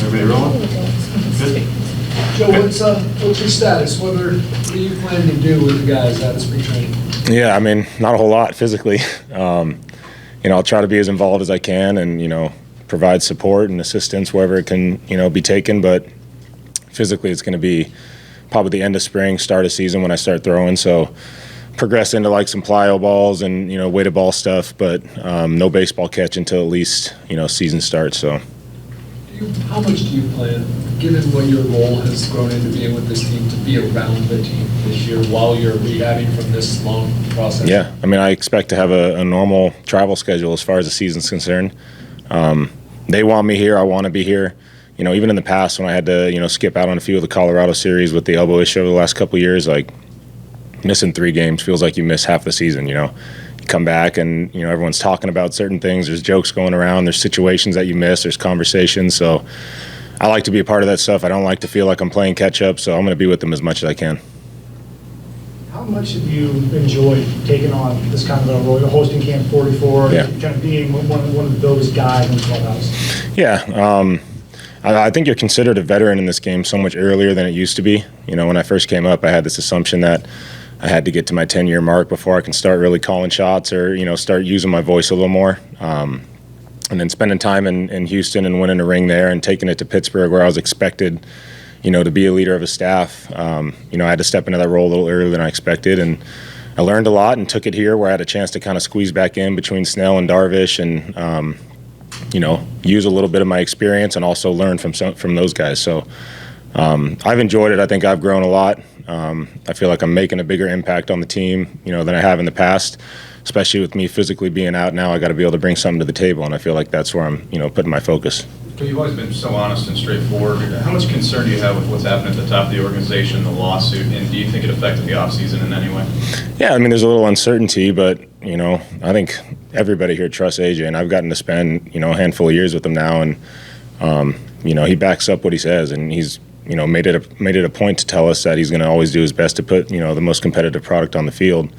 Everybody rolling? Good. Joe, what's your status? What are you planning to do with the guys out of spring training? Yeah, I mean, not a whole lot physically. I'll try to be as involved as I can and, provide support and assistance wherever it can, be taken. But physically, it's going to be probably the end of spring, start of season when I start throwing. So progress into like some plyo balls and, weighted ball stuff, but no baseball catch until at least, season starts. So. How much do you plan, given what your role has grown into being with this team, to be around the team this year while you're rehabbing from this long process? Yeah, I mean, I expect to have a normal travel schedule as far as the season's concerned. They want me here. I want to be here. Even in the past when I had to, skip out on a few of the Colorado series with the elbow issue over the last couple of years, like missing 3 games feels like you miss half the season, You come back and, everyone's talking about certain things. There's jokes going around. There's situations that you miss. There's conversations. So I like to be a part of that stuff. I don't like to feel like I'm playing catch up. So I'm going to be with them as much as I can. How much have you enjoyed taking on this kind of a role, hosting Camp 44, kind of being one of those guys in the clubhouse? Yeah. I think you're considered a veteran in this game so much earlier than it used to be. When I first came up, I had this assumption that I had to get to my 10-year mark before I can start really calling shots or, start using my voice a little more. And then spending time in Houston and winning a ring there and taking it to Pittsburgh where I was expected, to be a leader of a staff. I had to step into that role a little earlier than I expected. And I learned a lot and took it here where I had a chance to kind of squeeze back in between Snell and Darvish and, use a little bit of my experience and also learn from those guys. So I've enjoyed it. I think I've grown a lot. I feel like I'm making a bigger impact on the team, than I have in the past, especially with me physically being out now. I got to be able to bring something to the table, and I feel like that's where I'm, putting my focus. But you've always been so honest and straightforward. How much concern do you have with what's happened at the top of the organization, the lawsuit, and do you think it affected the offseason in any way? Yeah, I mean, there's a little uncertainty, but, I think everybody here trusts AJ, and I've gotten to spend, a handful of years with him now, and, he backs up what he says, and he's, made it a point to tell us that he's going to always do his best to put, the most competitive product on the field.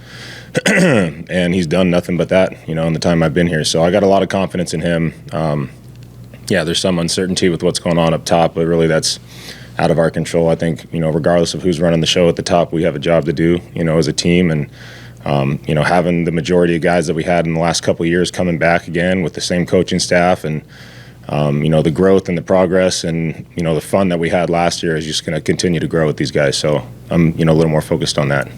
And he's done nothing but that, in the time I've been here. So I got a lot of confidence in him. There's some uncertainty with what's going on up top, but really that's out of our control. I think, regardless of who's running the show at the top, we have a job to do, as a team. And, having the majority of guys that we had in the last couple of years coming back again with the same coaching staff and, the growth and the progress and, the fun that we had last year is just going to continue to grow with these guys. So I'm, a little more focused on that.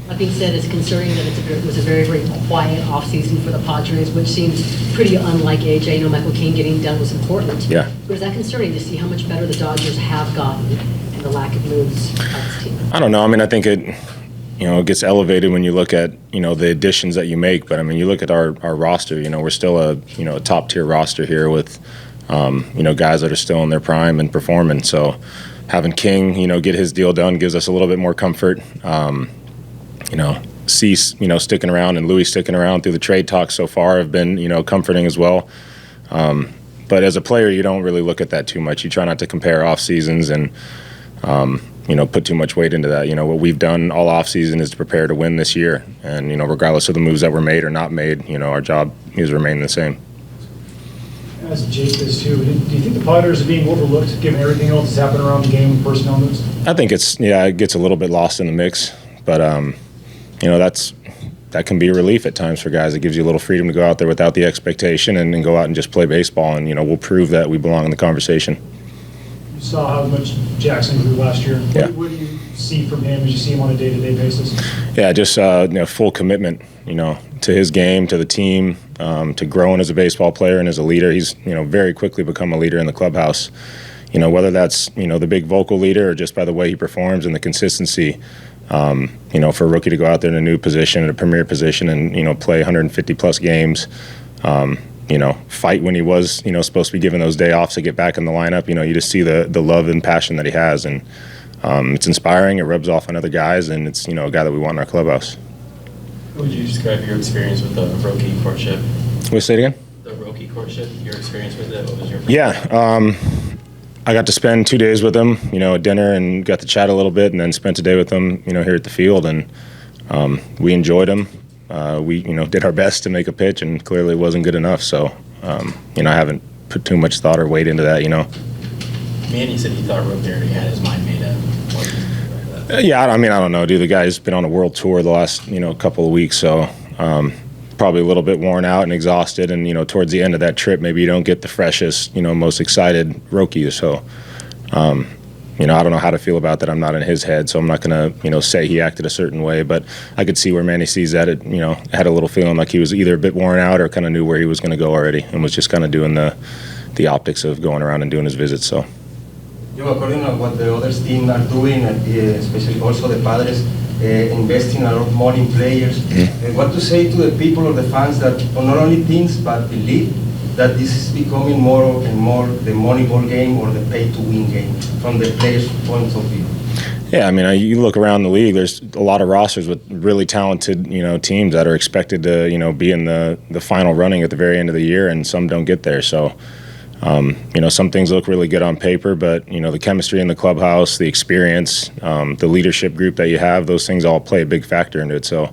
That being said, it's concerning that it was a very, very quiet offseason for the Padres, which seems pretty unlike AJ. Michael King getting done was important. Yeah. But is that concerning to see how much better the Dodgers have gotten and the lack of moves of this team? I don't know. I mean, I think it gets elevated when you look at, the additions that you make. But, I mean, you look at our roster, we're still a top-tier roster here with, guys that are still in their prime and performing. So having King, get his deal done gives us a little bit more comfort. Cease, sticking around and Louis sticking around through the trade talks so far have been, comforting as well. But as a player, you don't really look at that too much. You try not to compare off seasons and, put too much weight into that. What we've done all off season is to prepare to win this year. And, regardless of the moves that were made or not made, our job is remaining the same. As Jake does too, do you think the Padres are being overlooked given everything else that's happened around the game, personnel moves? I think it gets a little bit lost in the mix. But, that can be a relief at times for guys. It gives you a little freedom to go out there without the expectation and go out and just play baseball. And, we'll prove that we belong in the conversation. You saw how much Jackson grew last year. Yeah. What do you see from him as you see him on a day-to-day basis? Yeah, just, full commitment, to his game, to the team, to growing as a baseball player and as a leader. He's, very quickly become a leader in the clubhouse. Whether that's, the big vocal leader or just by the way he performs and the consistency. For a rookie to go out there in a new position, in a premier position, and play 150-plus games, fight when he was, supposed to be given those day offs to get back in the lineup. You just see the love and passion that he has, and it's inspiring. It rubs off on other guys, and it's a guy that we want in our clubhouse. How would you describe your experience with the Roki courtship? Wait, say it again. The Roki courtship, your experience with it. What was your? Yeah. I got to spend 2 days with him, at dinner and got to chat a little bit and then spent a day with him, here at the field. And we enjoyed him. We, did our best to make a pitch and clearly it wasn't good enough. So, I haven't put too much thought or weight into that, Manny said he thought Roki already had his mind made up. Yeah, I mean, I don't know, dude. The guy's been on a world tour the last, couple of weeks, so probably a little bit worn out and exhausted. And, towards the end of that trip, maybe you don't get the freshest, most excited Roki. So, I don't know how to feel about that. I'm not in his head, so I'm not going to, say he acted a certain way. But I could see where Manny sees that. It, had a little feeling like he was either a bit worn out or kind of knew where he was going to go already and was just kind of doing the optics of going around and doing his visits. So. According to what the other teams are doing, especially also the Padres, investing a lot of money in players, what to say to the people or the fans that not only teams but believe that this is becoming more and more the Moneyball game or the pay-to-win game from the players' point of view? Yeah, I mean, you look around the league, there's a lot of rosters with really talented, teams that are expected to, be in the final running at the very end of the year, and some don't get there. So, some things look really good on paper, but, the chemistry in the clubhouse, the experience, the leadership group that you have, those things all play a big factor into it. So,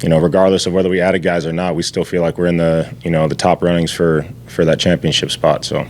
regardless of whether we added guys or not, we still feel like we're in the, the top runnings for that championship spot. So.